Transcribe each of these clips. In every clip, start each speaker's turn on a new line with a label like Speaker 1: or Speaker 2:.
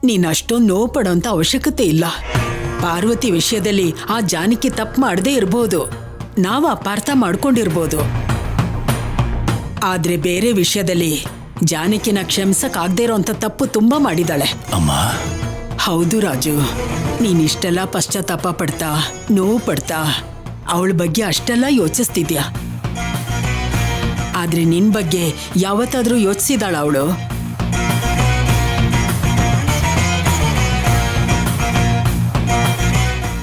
Speaker 1: ನೀನ್ ಅಷ್ಟೊಂದು ನೋವು ಪಡೋಂತ ಅವಶ್ಯಕತೆ ಇಲ್ಲ. ಪಾರ್ವತಿ ವಿಷಯದಲ್ಲಿ ಆ ಜಾನಕಿ ತಪ್ಪು ಮಾಡದೇ ಇರ್ಬೋದು, ನಾವು ಅಪಾರ್ಥ ಮಾಡ್ಕೊಂಡಿರ್ಬೋದು. ಆದ್ರೆ ಬೇರೆ ವಿಷಯದಲ್ಲಿ ಜಾನಕಿನ ಕ್ಷಮಿಸಕ್ ಆಗದೆ ಇರೋಂಥ ತಪ್ಪು ತುಂಬಾ ಮಾಡಿದಾಳೆ.
Speaker 2: ಅಮ್ಮ,
Speaker 1: ಹೌದು ರಾಜು, ನೀನಿಷ್ಟೆಲ್ಲ ಪಶ್ಚಾತ್ತಾಪ ಪಡ್ತಾ ನೋವು ಪಡ್ತಾ ಅವಳ ಬಗ್ಗೆ ಅಷ್ಟೆಲ್ಲ ಯೋಚಿಸ್ತಿದ್ಯಾ. ಆದ್ರೆ ನಿನ್ ಬಗ್ಗೆ ಯಾವತ್ತಾದ್ರೂ ಯೋಚಿಸಿದಾಳ ಅವಳು?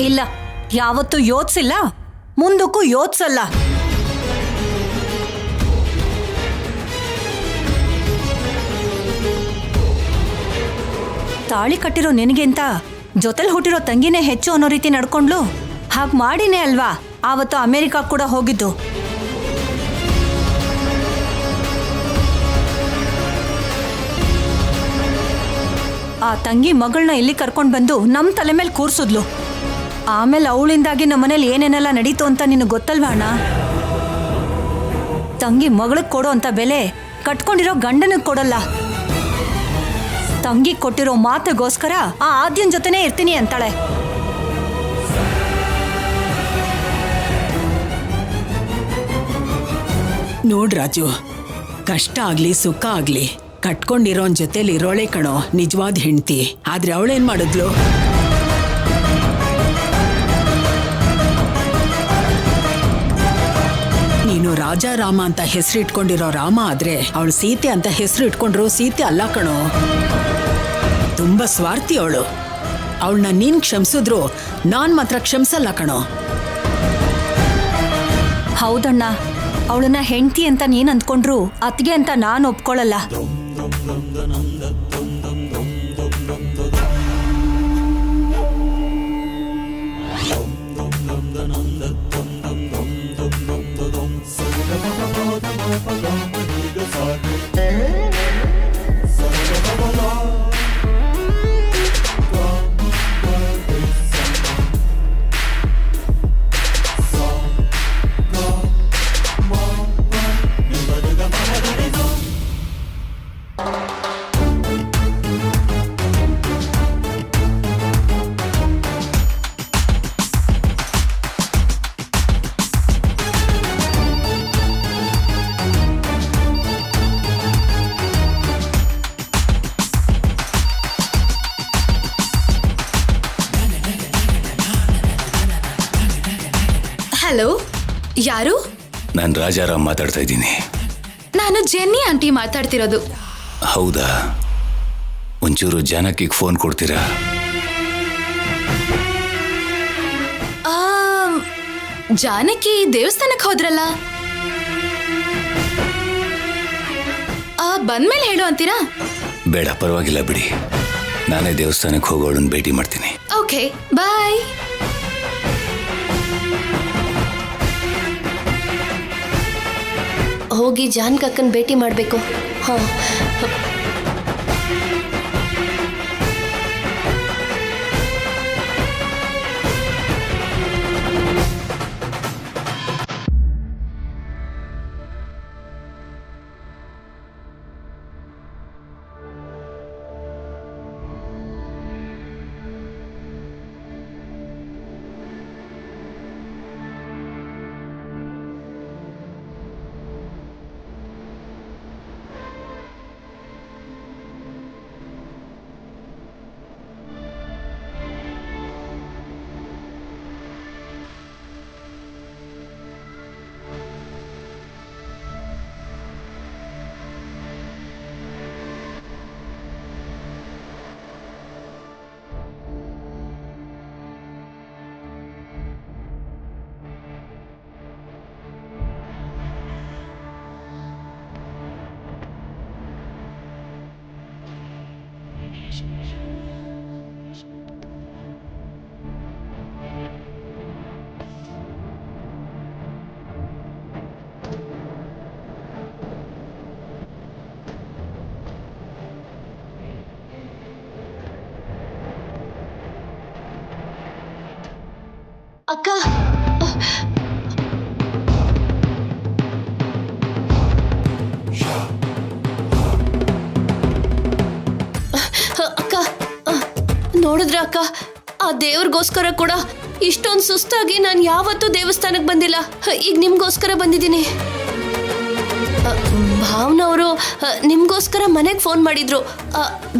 Speaker 3: ಇಲ್ಲ, ಯಾವತ್ತೂ ಯೋಚಿಸಿಲ್ಲ, ಮುಂದಕ್ಕೂ ಯೋಚಿಸಲ್ಲ. ತಾಳಿ ಕಟ್ಟಿರೋ ನಿನಗಿಂತ ಜೊತೆಲಿ ಹುಟ್ಟಿರೋ ತಂಗಿನೇ ಹೆಚ್ಚು ಅನ್ನೋ ರೀತಿ ನಡ್ಕೊಂಡ್ಲು. ಹಾಗೆ ಮಾಡಿನೇ ಅಲ್ವಾ ಆವತ್ತು ಅಮೆರಿಕಾ ಕೂಡ ಹೋಗಿದ್ದು. ಆ ತಂಗಿ ಮಗಳನ್ನ ಇಲ್ಲಿ ಕರ್ಕೊಂಡು ಬಂದು ನಮ್ಮ ತಲೆ ಮೇಲೆ ಕೂರ್ಸಿದ್ಲು. ಆಮೇಲೆ ಅವಳಿಂದಾಗಿ ನಮ್ಮನೇಲಿ ಏನೇನೆಲ್ಲ ನಡೀತು ಅಂತ ನಿನಗೆ ಗೊತ್ತಲ್ವಾ ಅಣ್ಣ? ತಂಗಿ ಮಗಳಿಗೆ ಕೊಡೋ ಅಂತ ಬೆಲೆ ಕಟ್ಕೊಂಡಿರೋ ಗಂಡನಿಗೆ ಕೊಡಲ್ಲ. ತಂಗಿ ಕೊಟ್ಟಿರೋ ಮಾತಿಗೋಸ್ಕರ ಆ ಆದ್ಯನ್ ಜೊತೆನೇ ಇರ್ತೀನಿ ಅಂತಾಳೆ.
Speaker 1: ನೋಡ್ ರಾಜು, ಕಷ್ಟ ಆಗ್ಲಿ ಸುಖ ಆಗ್ಲಿ ಕಟ್ಕೊಂಡಿರೋನ್ ಜೊತೆಲಿ ಇರೋಳೆ ಕಣೋ ನಿಜವಾದ ಹೆಂಡ್ತಿ. ಆದ್ರೆ ಅವಳೇನ್ ಮಾಡಿದ್ಲು? ನೀನು ರಾಜ ರಾಮ ಅಂತ ಹೆಸರು ಇಟ್ಕೊಂಡಿರೋ ರಾಮ ಆದ್ರೆ ಅವಳು ಸೀತೆ ಅಂತ ಹೆಸರು ಇಟ್ಕೊಂಡ್ರು ಸೀತೆ ಅಲ್ಲ ಕಣೋ. ತುಂಬಾ ಸ್ವಾರ್ಥಿ ಅವಳು. ಅವಳನ್ನ ನೀನ್ ಕ್ಷಮಿಸಿದ್ರು ನಾನ್ ಮಾತ್ರ ಕ್ಷಮಿಸಲ್ಲ ಕಣೋ.
Speaker 3: ಹೌದಣ್ಣ, ಅವಳನ್ನ ಹೆಂಡತಿ ಅಂತ ನೀನ್ ಅಂದ್ಕೊಂಡ್ರು ಅತ್ಗೆ ಅಂತ ನಾನು ಒಪ್ಕೊಳ್ಳಲ್ಲ.
Speaker 4: ಹಲೋ, ಯಾರು?
Speaker 2: ನಾನು ರಾಜಾರಾಮ್ ಮಾತಾಡ್ತಾ ಇದ್ದೀನಿ.
Speaker 4: ನಾನು ಜೆನ್ನಿ ಆಂಟಿ ಮಾತಾಡ್ತಿರೋದು.
Speaker 2: ಹೌದಾ? ಒಂಚೂರು ಜಾನಕಿಗೆ ಫೋನ್ ಕೊಡ್ತೀರಾ?
Speaker 4: ಜಾನಕಿ ದೇವಸ್ಥಾನಕ್ಕೆ ಹೋದ್ರಲ್ಲ, ಬಂದ್ಮೇಲೆ ಹೇಳು ಅಂತೀರಾ?
Speaker 2: ಬೇಡ, ಪರವಾಗಿಲ್ಲ ಬಿಡಿ. ನಾನೇ ದೇವಸ್ಥಾನಕ್ಕೆ ಹೋಗೋಳನ್ನ ಭೇಟಿ ಮಾಡ್ತೀನಿ.
Speaker 4: ಓಕೆ, ಬಾಯ್.
Speaker 5: ಹೋಗಿ ಜಾನಕಿ ಅಕ್ಕನ ಭೇಟಿ ಮಾಡಬೇಕು. ಹಾಂ, ಅಕ್ಕ, ಅಕ್ಕ, ಆದ್ರೆ ಅಕ್ಕ, ಆ ದೇವ್ರಿಗೋಸ್ಕರ ಕೂಡ ಇಷ್ಟೊಂದು ಸುಸ್ತಾಗಿ ನಾನು ಯಾವತ್ತೂ ದೇವಸ್ಥಾನಕ್ಕೆ ಬಂದಿಲ್ಲ. ಈಗ ನಿಮ್ಗೋಸ್ಕರ ಬಂದಿದ್ದೀನಿ. ಭಾವನವರು ನಿಮ್ಗೋಸ್ಕರ ಮನೆಗೆ ಫೋನ್ ಮಾಡಿದ್ರು.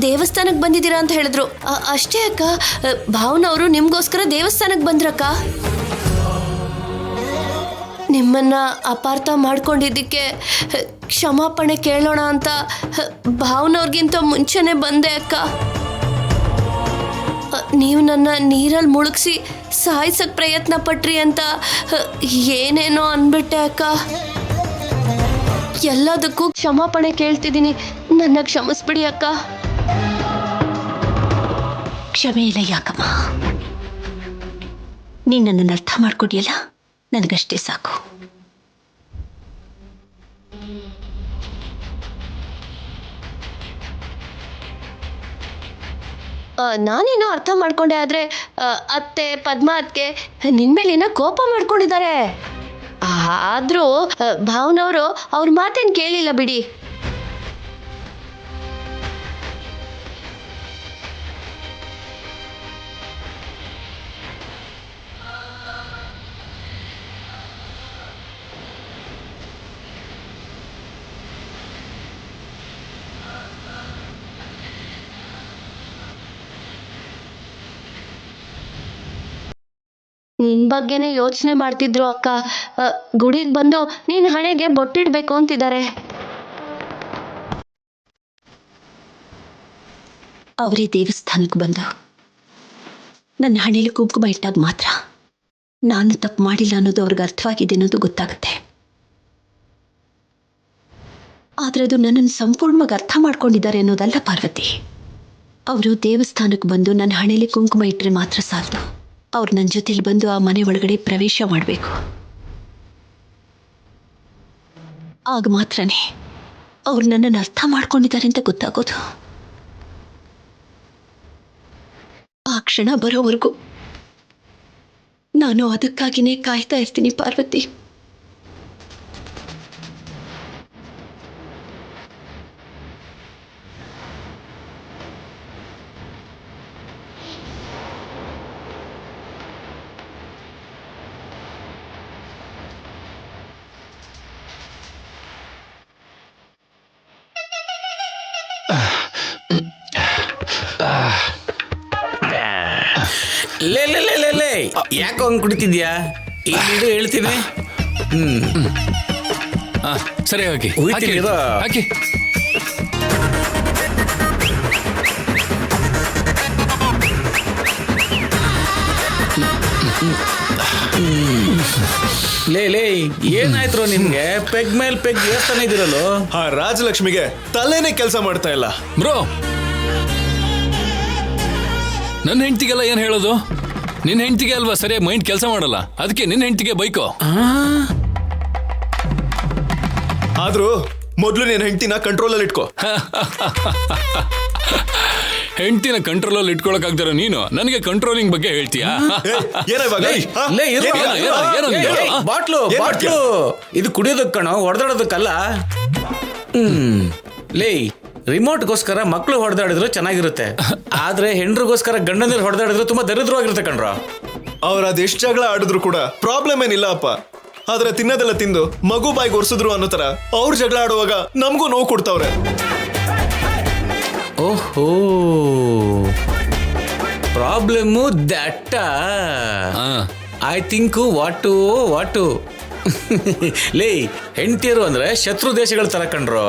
Speaker 5: ದೇವಸ್ಥಾನಕ್ಕೆ ಬಂದಿದ್ದೀರಾ ಅಂತ ಹೇಳಿದ್ರು. ಅಷ್ಟೇ ಅಕ್ಕ, ಭಾವನವರು ನಿಮ್ಗೋಸ್ಕರ ದೇವಸ್ಥಾನಕ್ಕೆ ಬಂದ್ರಕ್ಕ. ನಿಮ್ಮನ್ನ ಅಪಾರ್ಥ ಮಾಡ್ಕೊಂಡಿದ್ದಕ್ಕೆ ಕ್ಷಮಾಪಣೆ ಕೇಳೋಣ ಅಂತ ಭಾವನವ್ರಿಗಿಂತ ಮುಂಚೆನೆ ಬಂದೆ ಅಕ್ಕ. ನೀವು ನನ್ನ ನೀರಲ್ಲಿ ಮುಳುಗಿಸಿ ಸಾಯಿಸಕ್ ಪ್ರಯತ್ನ ಪಟ್ರಿ ಅಂತ ಏನೇನೋ ಅನ್ಬಿಟ್ಟೆ ಅಕ್ಕ. ಎಲ್ಲದಕ್ಕೂ ಕ್ಷಮಾಪಣೆ ಕೇಳ್ತಿದ್ದೀನಿ, ನನ್ನ ಕ್ಷಮಿಸ್ಬಿಡಿ ಅಕ್ಕ.
Speaker 6: ಕ್ಷಮೆ ಇಲ್ಲ ಯಾಕಮ್ಮ, ನೀನು ನನ್ನನ್ನು ಅರ್ಥ ಮಾಡ್ಕೊಡಿಯಲ್ಲ, ನನಗಷ್ಟೇ ಸಾಕು.
Speaker 5: ನಾನೇನೋ ಅರ್ಥ ಮಾಡ್ಕೊಂಡೆ, ಆದ್ರೆ ಅತ್ತೆ ಪದ್ಮ ಅತ್ಗೆ ನಿನ್ಮೇಲೇನೋ ಕೋಪ ಮಾಡ್ಕೊಂಡಿದ್ದಾರೆ. ಆದ್ರೂ ಭಾವನವರು ಅವ್ರ ಮಾತೇನು ಕೇಳಿಲ್ಲ ಬಿಡಿ. ನಿನ್ ಬಗ್ಗೆನೇ ಯೋಚನೆ ಮಾಡ್ತಿದ್ರು ಅಕ್ಕ. ಗುಡಿಗೆ ಬಂದು ನೀನ್ ಹಣೆಗೆ ಬೊಟ್ಟಿಡ್ಬೇಕು ಅಂತಿದ್ದಾರೆ.
Speaker 6: ಅವರೇ ದೇವಸ್ಥಾನಕ್ಕೆ ಬಂದು ನನ್ನ ಹಣೆಯಲ್ಲಿ ಕುಂಕುಮ ಇಟ್ಟಾಗ ಮಾತ್ರ ನಾನು ತಪ್ಪು ಮಾಡಿಲ್ಲ ಅನ್ನೋದು ಅವ್ರಿಗೆ ಅರ್ಥವಾಗಿದೆ ಅನ್ನೋದು ಗೊತ್ತಾಗುತ್ತೆ. ಆದರೆ ಅದು ನನ್ನನ್ನು ಸಂಪೂರ್ಣವಾಗಿ ಅರ್ಥ ಮಾಡ್ಕೊಂಡಿದ್ದಾರೆ ಅನ್ನೋದಲ್ಲ ಪಾರ್ವತಿ. ಅವರು ದೇವಸ್ಥಾನಕ್ಕೆ ಬಂದು ನನ್ನ ಹಣೆಯಲ್ಲಿ ಕುಂಕುಮ ಇಟ್ಟರೆ ಮಾತ್ರ ಸಾಲದು, ಅವ್ರು ನನ್ನ ಜೊತೆಲಿ ಬಂದು ಆ ಮನೆ ಒಳಗಡೆ ಪ್ರವೇಶ ಮಾಡಬೇಕು. ಆಗ ಮಾತ್ರನೇ ಅವ್ರು ನನ್ನನ್ನು ಅರ್ಥ ಮಾಡ್ಕೊಂಡಿದ್ದಾರೆ ಅಂತ ಗೊತ್ತಾಗೋದು. ಆ ಕ್ಷಣ ಬರೋವರೆಗೂ ನಾನು ಅದಕ್ಕಾಗಿಯೇ ಕಾಯ್ತಾ ಇರ್ತೀನಿ ಪಾರ್ವತಿ.
Speaker 2: ಲೇ ಲೇ ಲೇ ಲೇ ಲೇ ಯಾಕೋ ಹಂಗೆ ಕುಡಿತಿದ್ಯಾ? ಇಲ್ಲಿ ಹೇಳ್ತೀನಿ.
Speaker 7: ಸರಿ ಹಾಕಿ
Speaker 2: ಉಯ್ತಿರೋ
Speaker 7: ಹಾಕಿ.
Speaker 2: ಲೇ ಲೇ ಏನಾಯ್ತು ನಿಮ್ಗೆ? ಪೆಗ್ ಮೇಲ್ ಪೆಗ್ ಏರ್ತಾನೆ ಇದಿರಲ್ಲೋ.
Speaker 8: ಆ ರಾಜಲಕ್ಷ್ಮಿಗೆ ತಲೆನೇ ಕೆಲಸ ಮಾಡ್ತಾ ಇಲ್ಲ
Speaker 7: ಬ್ರೋ. ನನ್ನ ಹೆಂಡತಿಗೆಲ್ಲ ಏನು ಹೇಳೋದು? ನಿನ್ನ ಹೆಂಡತಿಗೆ ಅಲ್ವಾ ಸರಿಯಾಗಿ ಮೈಂಡ್ ಕೆಲಸ ಮಾಡಲ್ಲ, ಅದಕ್ಕೆ ನಿನ್ನ ಹೆಂಡತಿಗೆ ಬೈಕೋ.
Speaker 8: ಆದ್ರೂ ಮೊದಲು ನೀನ್ ಹೆಂಡತಿನ ಕಂಟ್ರೋಲಲ್ಲಿ ಇಟ್ಕೋ.
Speaker 7: ಹೆಂಡತಿನ ಕಂಟ್ರೋಲಲ್ಲಿ ಇಟ್ಕೊಳಕಾಗ್ದಾರ ನೀನು ನನಗೆ ಕಂಟ್ರೋಲಿಂಗ್ ಬಗ್ಗೆ ಹೇಳ್ತೀಯಾ?
Speaker 2: ಬಾಟ್ಲು ಬಾಟ್ಲು ಇದು ಕುಡಿಯೋದಕ್ಕೆ ಕಣೋ, ಹೊಡೆದಾಡೋದಕ್ಕಲ್ಲ. ಲೇ ರಿಮೋಟ್ಗೋಸ್ಕರ ಮಕ್ಕಳು ಹೊಡೆದಾಡಿದ್ರು ಚೆನ್ನಾಗಿರುತ್ತೆ, ಆದ್ರೆ ಹೆಂಡ್ರಿಗೋಸ್ಕರ ಗಂಡಂದಿರು ಹೊಡೆದಾಡಿದ್ರು ತುಂಬಾ ದರಿದ್ರವಾಗಿರುತ್ತೆ ಕಣ್ರ.
Speaker 8: ಅವ್ರ ಅದೆಷ್ಟು ಜಗಳ ಆಡಿದ್ರು ಕೂಡ ಪ್ರಾಬ್ಲಮ್ ಏನಿಲ್ಲ ಅಪ್ಪ. ಆದ್ರೆ ತಿನ್ನೋದೆಲ್ಲ ತಿಂದು ಮಗು ಬಾಯಿಗೆ ಒರ್ಸಿದ್ರು ಅನ್ನೋ ತರ ಅವ್ರ ಜಗಳ ಆಡುವಾಗ ನಮಗೂ ನೋವು ಕೊಡ್ತಾವ್ರೆ.
Speaker 2: ಓಹೋ, ಪ್ರಾಬ್ಲಮ್ಮು ದಟ್ಟ. ಐ ಥಿಂಕ್ ವಾಟು ಲೇ ಹೆಂಡತಿಯರು ಅಂದ್ರೆ ಶತ್ರು ದೇಶಗಳ ತರ ಕಂಡ್ರು.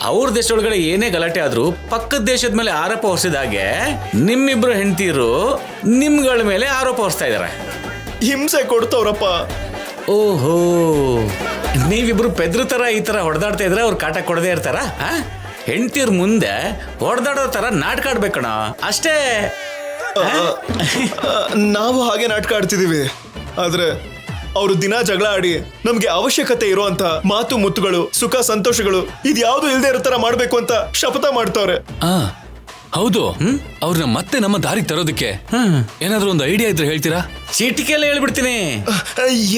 Speaker 2: ಅವ್ರ ದೇಶದೊಳಗಡೆ ಏನೇ ಗಲಾಟೆ ಆದ್ರೂ ಪಕ್ಕದ ದೇಶದ ಮೇಲೆ ಆರೋಪ ಹೊರಿಸಿದ ಹಾಗೆ ನಿಮ್ಮಿಬ್ರು ಹೆಂಡತಿಯರು ನಿಮ್ಗಳ ಮೇಲೆ ಆರೋಪ ಹೊರಿಸ್ತಾ ಇದಾರೆ,
Speaker 8: ಹಿಂಸೆ ಕೊಡ್ತವ್ರಪ್ಪ.
Speaker 2: ಓಹೋ, ನೀವಿಬ್ರು ಪೆದ್ರ ತರ ಈ ತರ ಹೊಡೆದಾಡ್ತಾ ಇದ್ರೆ ಅವ್ರು ಕಾಟ ಕೊಡದೇ ಇರ್ತಾರ? ಹೆಂಡತಿಯರ್ ಮುಂದೆ ಹೊಡೆದಾಡೋ ತರ ನಾಟಕ ಆಡ್ಬೇಕಣ ಅಷ್ಟೇ.
Speaker 8: ನಾವು ಹಾಗೆ ನಾಟಕ ಆಡ್ತಿದೀವಿ, ಆದ್ರೆ ಅವರು ದಿನ ಜಗಳ ಆಡಿ ನಮ್ಗೆ ಅವಶ್ಯಕತೆ ಇರುವಂತ ಮಾತು ಮುತ್ತುಗಳು ಸುಖ ಸಂತೋಷಗಳು ಇದ್ಯಾವುದು ಇಲ್ದೇ ಇರೋ ತರ ಮಾಡ್ಬೇಕು ಅಂತ ಶಪಥ ಮಾಡ್ತವ್ರೆ.
Speaker 7: ಹೌದು, ಅವ್ರನ್ನ ಮತ್ತೆ ನಮ್ಮ ದಾರಿಗೆ ತರೋದಕ್ಕೆ ಏನಾದ್ರೂ ಒಂದು ಐಡಿಯಾ ಇದ್ರೆ ಹೇಳ್ತೀರಾ?
Speaker 2: ಚೀಟಿಕೆಲ್ಲ ಹೇಳ್ಬಿಡ್ತೀನಿ.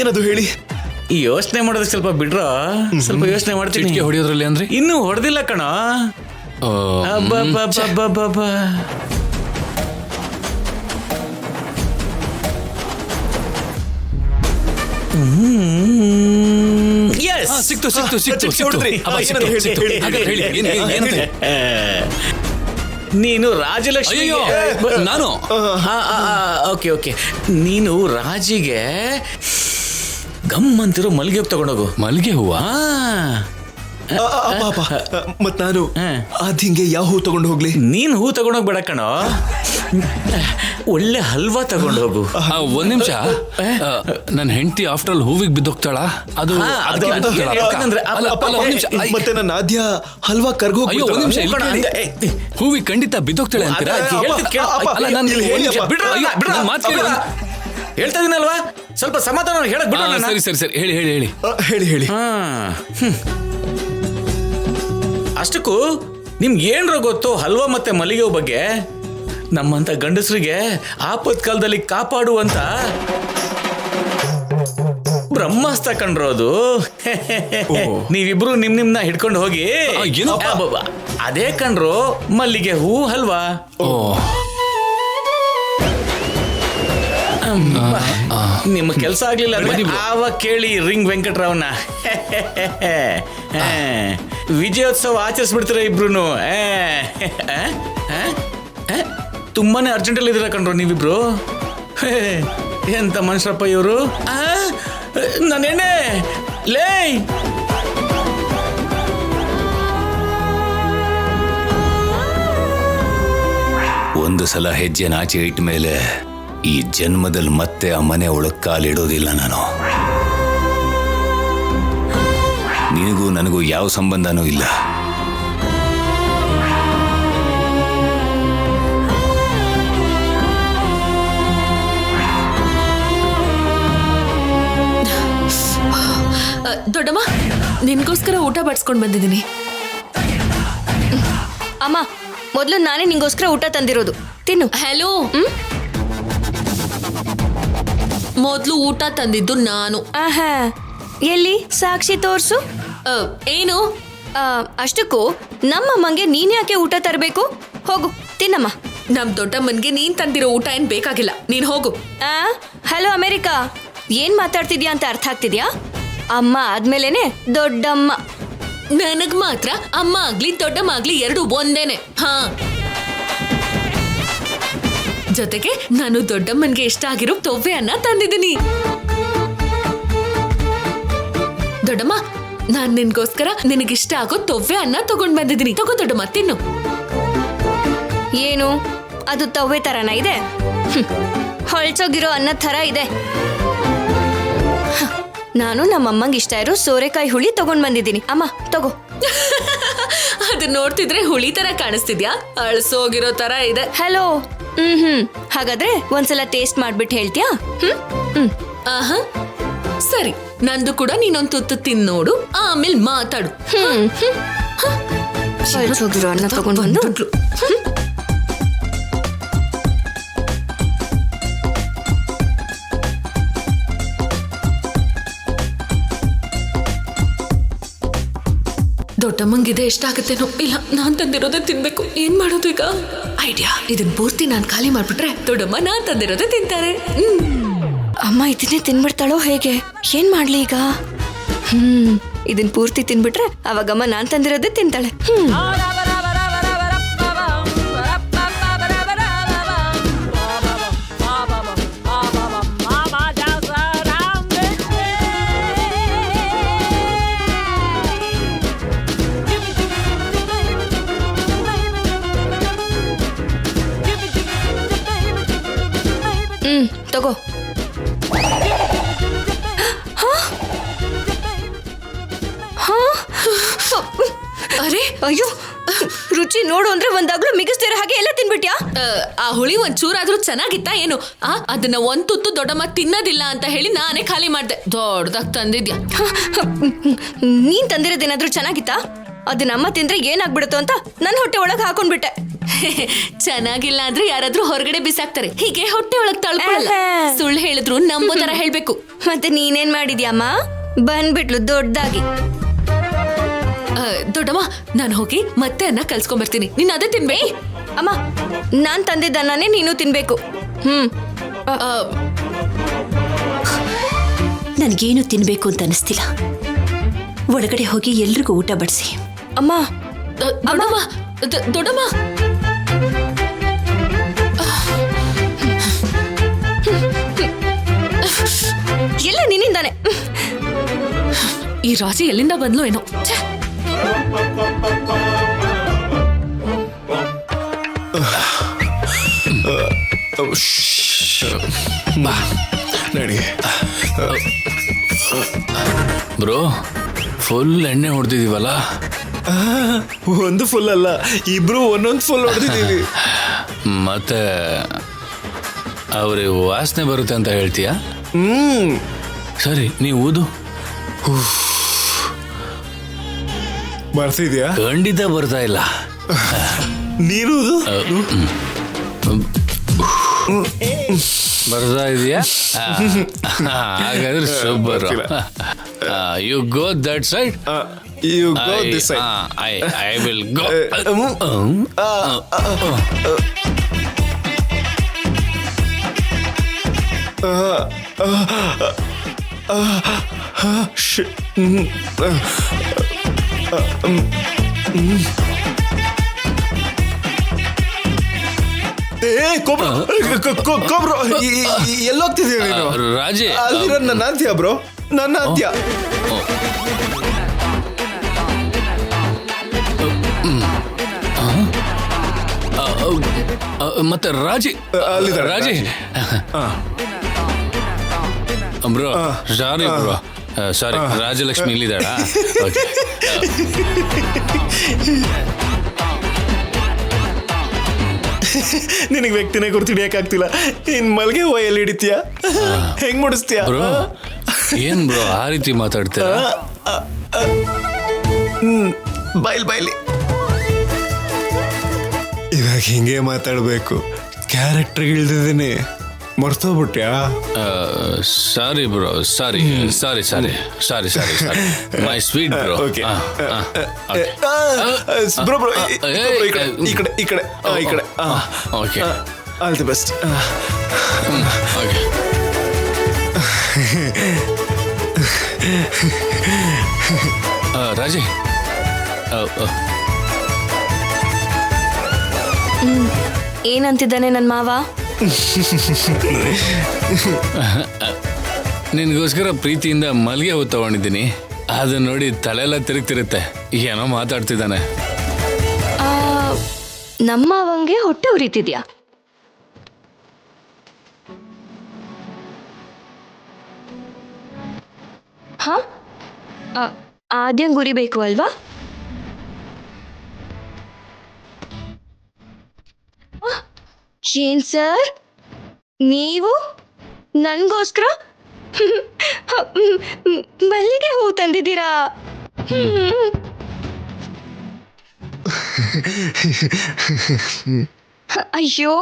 Speaker 8: ಏನದು ಹೇಳಿ?
Speaker 2: ಈ ಯೋಚನೆ ಮಾಡೋದು ಸ್ವಲ್ಪ ಬಿಡ್ರೋ, ಸ್ವಲ್ಪ ಯೋಚನೆ ಮಾಡ್ತೀನಿ.
Speaker 7: ಚಿಟಿಕೆ ಹೊಡೆಯೋದ್ರಲ್ಲಿ ಅಂದ್ರೆ
Speaker 2: ಇನ್ನೂ ಹೊಡೆದಿಲ್ಲ ಕಣ. Yes.
Speaker 7: ಸಿಕ್ತು
Speaker 8: ಹೊಡ್ದ್ರಿ.
Speaker 7: ಅಬ್ಬಾ,
Speaker 8: ಏನದು ಹೇಳಿ,
Speaker 7: ಸಿಕ್ತು.
Speaker 8: ಹೇಳಿ,
Speaker 7: ಹಾಗಾದ್ರೆ ಹೇಳಿ, ಏನಂತೆ?
Speaker 2: ನೀನು ರಾಜಲಕ್ಷ್ಮಿ.
Speaker 7: ಅಯ್ಯೋ, ನಾನು
Speaker 2: ಓಕೆ ನೀನು ರಾಜಿಗೆ ಗಮ್ಮಂತಿರೋ ಮಲ್ಲಿಗೆ ಹೂವು ತಗೊಂಡೋಗು.
Speaker 7: ಮಲ್ಲಿಗೆ ಹೂವ?
Speaker 8: ಮತ್ ನಾನು ಅದಿಂಗೆ ಯಾವ ಹೂ ತಗೊಂಡು ಹೋಗ್ಲಿ?
Speaker 2: ನೀನ್ ಹೂ ತಗೊಂಡೋಗ್ಬೇಡ ಕಣೋ, ಒಳ್ಳೆ ಹಲ್ವಾ ತಗೊಂಡು ಹೋಗು.
Speaker 7: ಒಂದ್ ನಿಮಿಷ, ನನ್ನ ಹೆಂಡತಿ ಆಫ್ಟರ್ ಆಲ್ ಹೂವಿಗೆ ಬಿದ್ದೋಗ್ತಾಳ? ಅದು ಅದಕ್ಕೆ ಬಿದ್ದೋಗ್ತಾಳ? ಅಲ್ಲ, ಒಂದ್ ನಿಮಿಷ.
Speaker 8: ಮತ್ತೆ ನನ್ನ ಆದ್ಯ ಹಲ್ವಾ ಕರ್ಗೋಗ್
Speaker 7: ಅಯ್ಯೋ, ಒಂದ್ ನಿಮಿಷ ಇಲ್ಲಿ ಕೇಳಿ. ಹೂವಿಗೆ ಖಂಡಿತ ಬಿದ್ದೋಗ್ತಾಳೆ ಅಂತೀರಾ? ಅಲ್ಲ, ನಾನು ನನ್ನ ಮಾತು ಕೇಳಿ.
Speaker 2: ಹೇಳ್ತಾ ಇದೀನಲ್ವಾ, ಸ್ವಲ್ಪ ಸಮಾಧಾನ ಹೇಳಕ್ ಬಿಡು.
Speaker 7: ಸರಿ ಹೇಳಿ
Speaker 8: ಹೇಳಿ.
Speaker 2: ಅಷ್ಟಕ್ಕೂ ನಿಮ್ಗೆ ಏನ್ರ ಗೊತ್ತು ಹಲ್ವಾ ಮತ್ತೆ ಮಲ್ಲಿಗೆ ಹೂ ಬಗ್ಗೆ? ನಮ್ಮಂತ ಗಂಡಸರಿಗೆ ಆಪತ್ ಕಾಲದಲ್ಲಿ ಕಾಪಾಡುವಂತ ಬ್ರಹ್ಮಾಸ್ತ್ರ ಕಂಡ್ರೋದು. ನೀವಿಬ್ರು ನಿಮ್ನ ಹಿಡ್ಕೊಂಡು ಹೋಗಿ. ಅದೇ ಕಂಡ್ರು ಮಲ್ಲಿಗೆ ಹೂ ಹಲ್ವಾ. ನಿಮ್ಮ ಕೆಲಸ ಆಗ್ಲಿಲ್ಲ ಅಂದ್ರೆ ಆವಾಗ ಕೇಳಿ ರಿಂಗ್ ವೆಂಕಟರಾವ್ನ. ವಿಜಯೋತ್ಸವ ಆಚರಿಸ್ಬಿಡ್ತೀರ ಇಬ್ರು. ತುಂಬಾನೇ ಅರ್ಜೆಂಟಲ್ಲಿ ಇದ್ದೀರಾ ಕಣ್ರು ನೀವಿಬ್ರು. ಎಂತ ಮನುಷ್ಯರಪ್ಪ ಇವರು. ನನ್ನ ಎಣ್ಣೆ ಲೇ.
Speaker 9: ಒಂದು ಸಲ ಹೆಜ್ಜೆ ನಾಚಿ ಇಟ್ಟ ಮೇಲೆ ಈ ಜನ್ಮದಲ್ಲಿ ಮತ್ತೆ ಆ ಮನೆ ಒಳಗೆ ಕಾಲಿಡೋದಿಲ್ಲ ನಾನು. ನಿನಗೂ ನನಗೂ ಯಾವ ಸಂಬಂಧನೂ ಇಲ್ಲ.
Speaker 10: ದೊಡ್ಡಮ್ಮ, ನಿನ್ಗೋಸ್ಕರ ಊಟ ಬಡ್ಸ್ಕೊಂಡ್ ಬಂದಿದ್ದೀನಿ.
Speaker 3: ಅಮ್ಮ, ಮೊದಲು ನಾನೇ ನಿಂಗೋಸ್ಕರ ಊಟ ತಂದಿರೋದು, ತಿನ್ನು.
Speaker 10: ಹಲೋ, ಮೊದ್ಲು ಊಟ ತಂದಿದ್ದು ನಾನು.
Speaker 3: ಆಹಾ, ಎಲ್ಲಿ ಸಾಕ್ಷಿ ತೋರ್ಸು.
Speaker 10: ಏನು?
Speaker 3: ಅಷ್ಟಕ್ಕೂ ನಮ್ಮಮ್ಮಂಗೆ ನೀನ್ ಯಾಕೆ ಊಟ ತರಬೇಕು? ಹೋಗು ತಿನ್ನಮ್ಮ.
Speaker 10: ನಮ್ ದೊಡ್ಡಮ್ಮನ್ಗೆ ನೀನ್ ತಂದಿರೋ ಊಟ ಏನ್ ಬೇಕಾಗಿಲ್ಲ, ನೀನ್ ಹೋಗು.
Speaker 3: ಹಲೋ ಅಮೆರಿಕಾ, ಏನ್ ಮಾತಾಡ್ತಿದ್ಯಾ ಅಂತ ಅರ್ಥ ಆಗ್ತಿದ್ಯಾ? ಅಮ್ಮ ಆದ್ಮೇಲೆನೆ ದೊಡ್ಡಮ್ಮ.
Speaker 10: ನನಗ್ ಮಾತ್ರ ಅಮ್ಮ ಆಗ್ಲಿ ದೊಡ್ಡಮ್ಮ ಆಗ್ಲಿ ಎರಡು ಒಂದೇನೆ. ಹಾ, ಜೊತೆಗೆ ನಾನು ದೊಡ್ಡಮ್ಮನ್ಗೆ ಇಷ್ಟ ಆಗಿರೋ ತೊವ್ವೆ ಅನ್ನ ತಂದಿದ್ದೀನಿ. ದೊಡ್ಡಮ್ಮ, ನಾನ್ ನಿನ್ಗೋಸ್ಕರ ನಿನಗಿಷ್ಟ ಆಗೋ ತೊವ್ವೆ ಅನ್ನ ತಗೊಂಡ್ ಬಂದಿದ್ದೀನಿ. ತಗೋ ದೊಡ್ಡಮ್ಮ, ತಿನ್ನು.
Speaker 3: ಏನು ಅದು ತವ್ವೆ ತರನ ಇದೆ? ಹೊಳ್ಸೋಗಿರೋ ಅನ್ನ ಥರ ಇದೆ. ನಾನು ನಮ್ಮಮ್ಮಂಗೆ ಇಷ್ಟ ಇರೋ ಸೋರೆಕಾಯಿ ಹುಳಿ ತಗೊಂಡ್ ಬಂದಿದ್ದೀನಿ. ಅಮ್ಮ ತಗೋ.
Speaker 10: ಅದು ನೋಡ್ತಿದ್ರೆ ಹುಳಿ ತರ ಕಾಣಿಸ್ತಿದ್ಯಾ? ಅಳ್ಸೋಗಿರೋ ತರ ಇದೆ.
Speaker 3: ಹಲೋ. ಹಾಗಾದ್ರೆ ಒಂದ್ಸಲ ಟೇಸ್ಟ್ ಮಾಡ್ಬಿಟ್ಟು ಹೇಳ್ತೀಯಾ?
Speaker 10: ಆಹಾ, ಸರಿ. ನಂದು ಕೂಡ ನೀನೊಂದು ತುತ್ತು ತಿನ್ ನೋಡು, ಆಮೇಲೆ ಮಾತಾಡು.
Speaker 3: ಹೊಳ್ಸೋಗಿರೋ ಅನ್ನ ತಗೊಂಡ್ ಬಂದು.
Speaker 10: ದೊಡ್ಡಮ್ಮಂಗಿದೆ ಇಷ್ಟ ಆಗುತ್ತೇನೋ. ಇಲ್ಲ, ನಾನ್ ತಂದಿರೋದೇ ತಿನ್ಬೇಕು. ಏನ್ ಮಾಡೋದು ಈಗ? ಐಡಿಯಾ, ಇದನ್ ಪೂರ್ತಿ ನಾನ್ ಖಾಲಿ ಮಾಡ್ಬಿಟ್ರೆ ದೊಡ್ಡಮ್ಮ ನಾನ್ ತಂದಿರೋದೇ ತಿಂತಾರೆ.
Speaker 3: ಅಮ್ಮ ಇದನ್ನೇ ತಿನ್ಬಿಡ್ತಾಳೋ ಹೇಗೆ? ಏನ್ ಮಾಡ್ಲಿ ಈಗ? ಇದನ್ ಪೂರ್ತಿ ತಿನ್ಬಿಟ್ರೆ ಅವಾಗಮ್ಮ ನಾನ್ ತಂದಿರೋದೇ ತಿಂತಾಳೆ. ತಗೋ.
Speaker 10: ಅರೆ
Speaker 3: ಅಯ್ಯೋ, ರುಚಿ ನೋಡು ಅಂದ್ರೆ ಒಂದಾಗ್ಲೂ ಮಿಗಿಸ್ತಿರೋ ಹಾಗೆ ಎಲ್ಲ ತಿನ್ಬಿಟ್ಯಾ?
Speaker 10: ಆ ಹುಳಿ ಒಂದ್ ಚೂರಾದ್ರೂ ಚೆನ್ನಾಗಿತ್ತ ಏನು? ಅದನ್ನ ಒಂದ್ ತುತ್ತು ದೊಡ್ಡಮ್ಮ ತಿನ್ನೋದಿಲ್ಲ ಅಂತ ಹೇಳಿ ನಾನೇ ಖಾಲಿ ಮಾಡ್ದೆ. ದೊಡ್ಡದಾಗ್ ತಂದಿದ್ಯಾ?
Speaker 3: ನೀನ್ ತಂದಿರೋದೇನಾದ್ರೂ ಚೆನ್ನಾಗಿತ್ತಾ? ಅದನ್ನ ಅಮ್ಮ ತಿಂದ್ರೆ ಏನಾಗ್ಬಿಡುತ್ತೋ ಅಂತ ನನ್ನ ಹೊಟ್ಟೆ ಒಳಗ್ ಹಾಕೊಂಡ್ಬಿಟ್ಟೆ.
Speaker 10: ಚೆನ್ನಾಗಿಲ್ಲ ಅಂದ್ರೆ ಯಾರಾದ್ರೂ ಹೊರಗಡೆ ಬಿಸಾಕ್ತಾರೆ, ಹೀಗೆ ಹೊಟ್ಟೆ ಒಳಗ್ ತಳ್ಕೊಳ್ಳಲ್ಲ. ಸುಳ್ಳು ಹೇಳಿದ್ರು ನಂಬೋ ತರ ಹೇಳ್ಬೇಕು.
Speaker 3: ಮತ್ತೆ ನೀನೇನ್ ಮಾಡಿದ್ಯಮ್ಮ? ಬಂದ್ಬಿಟ್ಲು ದೊಡ್ಡದಾಗಿ.
Speaker 10: ದೊಡ್ಡಮ್ಮ, ನಾನು ಹೋಗಿ ಮತ್ತೆ ಅನ್ನ ಕಲ್ಸ್ಕೊಂಡ್ಬರ್ತೀನಿ. ನೀನ್ ಅದೇ ತಿನ್ಬೇ.
Speaker 3: ಅಮ್ಮ, ನಾನ್ ತಂದಿದ್ದ ಅನ್ನನೇ ನೀನು ತಿನ್ಬೇಕು.
Speaker 6: ನನಗೇನು ತಿನ್ಬೇಕು ಅಂತ ಅನಿಸ್ತಿಲ್ಲ. ಒಳಗಡೆ ಹೋಗಿ ಎಲ್ರಿಗೂ ಊಟ ಬಡಿಸಿ.
Speaker 10: ಅಮ್ಮ ದೊಡ್ಡಮ್ಮ ದೊಡ್ಡಮ್ಮ ಎಲ್ಲ ನಿನ್ನಿಂದಾನೆ. ಈ ರಾಜಿ ಎಲ್ಲಿಂದ ಬಂದ್ಲು ಏನೋ. ಛೆ.
Speaker 8: ಬಾ ನಡಿ.
Speaker 7: ಬ್ರೋ ಫುಲ್ ಎಣ್ಣೆ ಹೊಡೆದಿದೀವಲ್ಲ.
Speaker 8: ಒಂದು ಫುಲ್ ಅಲ್ಲ, ಇಬ್ರು ಒಂದೊಂದು ಫುಲ್ ಹೊಡೆದಿದ್ದೀವಿ.
Speaker 7: ಮತ್ತೆ ಅವ್ರಿಗೆ ವಾಸನೆ ಬರುತ್ತೆ ಅಂತ ಹೇಳ್ತೀಯಾ? ಸರಿ, ನೀವು ಊದು.
Speaker 8: ಬರ್ತಿದ್ಯಾ?
Speaker 7: ಖಂಡಿತ ಬರ್ತಾ ಇಲ್ಲ.
Speaker 8: ನೀರುದು
Speaker 7: ಬರ್ತಾ ಇದೆಯಾ? ಹಾಗಾದ್ರೆ super. You go that side.
Speaker 8: You go this side.
Speaker 7: I will go.
Speaker 8: ಕೊಬ್ರು ಎಲ್ಲೋಗ್ತಿದ್ದೀಯ ನೀನು?
Speaker 7: ರಾಜೇ,
Speaker 8: ಅಲ್ಲಿರೋ ನನ್ನ ಅಂತ್ಯ ಬ್ರೋ, ನನ್ನ ಅಂತ್ಯ.
Speaker 7: ಮತ್ತೆ ರಾಜಿ ರಾಜಿ ಬ್ರೋ, ಸಾರಿ ಬ್ರೋ, ಸಾರಿ. ರಾಜಲಕ್ಷ್ಮಿ ಇಲ್ಲಿದ್ದಾಳ?
Speaker 8: ನಿನಗೆ ವ್ಯಕ್ತಿನೇ ಗುರ್ತು ಹಿಡಿಯಕ್ಕಾಗ್ತಿಲ್ಲ. ಇನ್ ಮಲ್ಗೆ ಹೂವ ಎಲ್ಲಿ ಹಿಡಿತೀಯ? ಹೆಂಗ್ ಮುಡಿಸ್ತೀಯ
Speaker 7: ಬ್ರೋ? ಏನ್ ಬ್ರೋ ಆ ರೀತಿ ಮಾತಾಡ್ತೀರ?
Speaker 8: ಬೈಲಿ ಇವಾಗ ಹಿಂಗೆ ಮಾತಾಡ್ಬೇಕು. ಕ್ಯಾರೆಕ್ಟರ್ ಇಳ್ದಿದ್ದೀನಿ, ಮರ್ತೋಗ್ಬಿಟ್ಯಾ?
Speaker 7: Sorry bro, sorry sorry sorry sorry sorry sorry. My sweet bro.
Speaker 8: Bro bro, ಈ ಕಡೆ.
Speaker 7: Okay,
Speaker 8: all the best.
Speaker 7: Okay. Raji,
Speaker 10: ಏನಂತಿದ್ದಾನೆ ನನ್ನ ಮಾವ?
Speaker 7: ನಿನ್ಗೋಸ್ಕರ ಪ್ರೀತಿಯಿಂದ ಮಲ್ಗೆ ಹೂ ತಗೊಂಡಿದ್ದೀನಿ. ಅದನ್ನ ನೋಡಿ ತಲೆಲ್ಲ ತಿರುಗ್ತಿರುತ್ತೆ. ಏನೋ ಮಾತಾಡ್ತಿದ್ದಾನೆ.
Speaker 6: ನಮ್ಮ ಅವಂಗೆ ಹೊಟ್ಟೆ ಉರಿತಿದ್ಯಾ? ಹಾ, ಆದ್ಯಂಗ್ ಉರಿಬೇಕು ಅಲ್ವಾ? ಏನ್ ಸರ್, ನೀವು ನನ್ಗೋಸ್ಕರ ಮಲ್ಲಿಗೆ ಹೂ ತಂದಿದ್ದೀರಾ? ಅಯ್ಯೋ.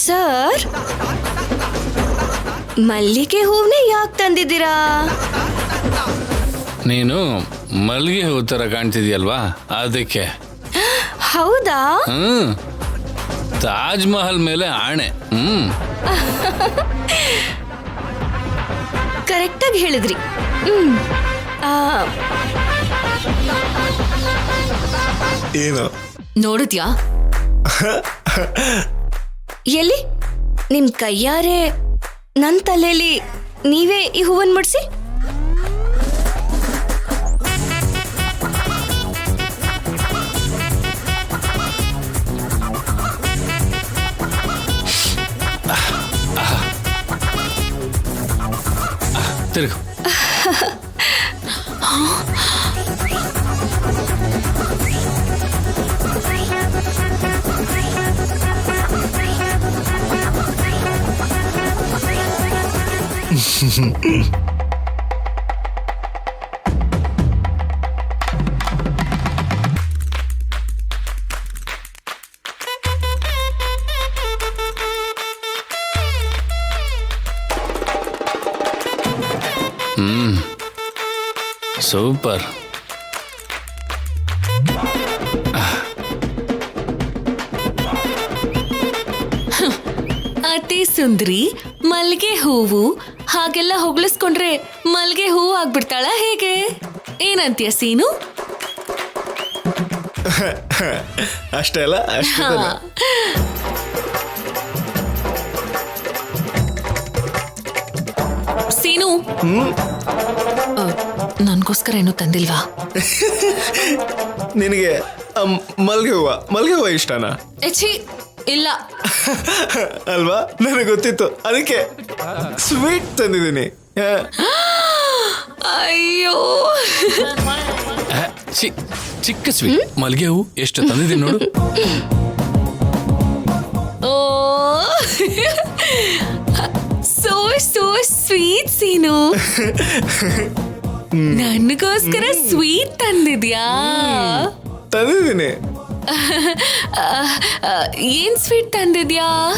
Speaker 6: ಸರ್, ಮಲ್ಲಿಗೆ ಹೂವನ್ನೇ ಯಾಕೆ ತಂದಿದ್ದೀರಾ?
Speaker 7: ನೀನು ಮಲ್ಗೆ ಹೂ ತರ ಕಾಣ್ತಿದ್ಯಲ್ವಾ, ಅದಕ್ಕೆ.
Speaker 6: ಹೌದಾ?
Speaker 7: ತಾಜ್ ಮಹಲ್ ಮೇಲೆ ಆಣೆ.
Speaker 6: ಕರೆಕ್ಟಾಗಿ ಹೇಳಿದ್ರಿ.
Speaker 8: ಏನು
Speaker 10: ನೋಡಿದ್ಯಾ?
Speaker 6: ಎಲ್ಲಿ ನಿಮ್ ಕೈಯಾರೆ ನನ್ನ ತಲೆಯಲ್ಲಿ ನೀವೇ ಈ ಹೂವನ್ ಮುಡ್ಸಿ?
Speaker 7: ತಿರುಗು. ಸೂಪರ್.
Speaker 10: ಅತಿ ಸುಂದ್ರಿ, ಮಲ್ಗೆ ಹೂವು ಹಾಗೆಲ್ಲ ಹೊಗಳಿಸ್ಕೊಂಡ್ರೆ ಮಲ್ಗೆ ಹೂವು ಆಗ್ಬಿಡ್ತಾಳ ಹೇಗೆ? ಏನಂತೀಯ ಸೀನು?
Speaker 8: ಅಷ್ಟೇ ಅಲ್ಲ, ಅಷ್ಟೇ ತಾನೆ?
Speaker 10: ಸೀನು, ನನ್ಗೋಸ್ಕರ ಏನೂ ತಂದಿಲ್ವಾ?
Speaker 8: ನಿನಗೆ ಮಲ್ಗೆ ಹೂವ ಇಷ್ಟನಾ?
Speaker 10: ಎಚ್ಚಿ ಇಲ್ಲ
Speaker 8: ಅಲ್ವಾ, ನನಗೆ ಗೊತ್ತಿತ್ತು, ಅದಕ್ಕೆ ಸ್ವೀಟ್ ತಂದಿದ್ದೀನಿ.
Speaker 10: ಅಯ್ಯೋ,
Speaker 7: ಚಿಕ್ಕ ಸ್ವೀಟ್ ಮಲ್ಗೆ ಹೂ ಎಷ್ಟು ತಂದಿದ್ದೀನಿ ನೋಡು.
Speaker 10: ಓ ಸೋ ಸೋ ಸ್ವೀಟ್ ಸೀನು. ನನಗೋಸ್ಕರ ಸ್ವೀಟ್ ತಂದಿದ್ಯಾ?
Speaker 8: ತಂದಿದ್ದೀನಿ.
Speaker 10: ಏನ್ ಸ್ವೀಟ್ ತಂದಿದ್ಯಾ?